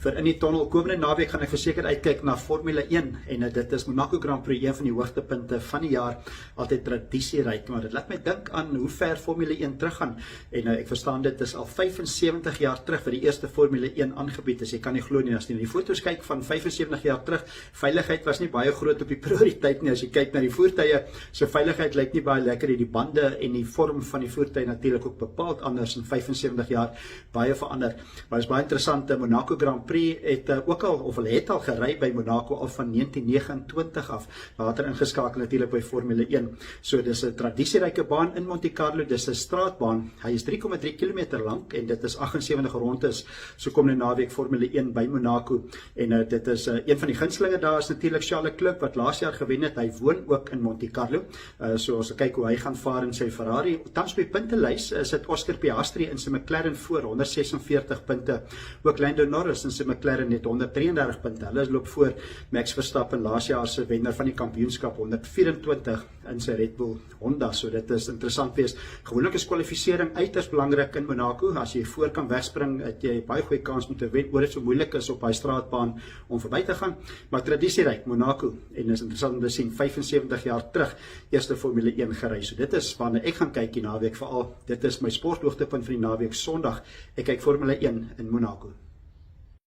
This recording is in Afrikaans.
vir in die tonnel. Komende naweek gaan ek verseker uitkyk na Formule 1 en dit is Monaco Grand Prix, een van die hoogtepunte van die jaar, altyd tradisieryk, maar dit laat my dink aan hoe ver Formule 1 teruggaan en ek verstaan dit is al 75 jaar terug vir die eerste Formule 1 aangebied is. Jy kan nie glo nie as jy die foto's kyk van 75 jaar terug. Veiligheid was nie baie groot op die prioriteit nie. As jy kyk na die voertuie, so veiligheid lyk nie baie lekker nie. Die bande en die vorm van die voertuig natuurlik ook bepaald anders in 75 jaar, baie verander. Maar is baie interessant, Monaco Grand Prix het ook al, of hulle het al gery by Monaco al van 1929 af, later ingeskakel natuurlik by Formule 1. So dis 'n tradisieryke baan in Monte Carlo, dis 'n straatbaan. Hy is 3,3 km lank en dit is 78 rondes. So kom nou naweek Formule 1 by Monaco en dit is een van die gunstelinge daar is natuurlik Charles Leclerc wat laas jaar gewen het. Hy woon ook in Monte Carlo. So as ek kyk hoe hy gaan vaar in sy Ferrari. Tans op die puntelys sit Oscar Piastri in sy McLaren voor 146 punte. Ook Lando Norris in sy McLaren het 133 punte. Hulle loop voor Max Verstappen, laas jaar se wenner van die kampioenskap, 124 in sy Red Bull Honda. So dit is interessant wees. Gewoonlik is kwalifisering uiters belangrik in Monaco. As jy voor kan wegspring, het jy baie goeie kans om te wen, oor dit so moeilik is op hy straatbaan om verby te gaan. Maar tradisieryk Monaco en is interessant om te sien 75 jaar terug eerste Formule 1 gery. So dit is wanneer ek gaan kyk die naweek veral. Dit is my sporthoogtepunt van die naweek Sondag. Ek kyk Formule 1 in Monaco.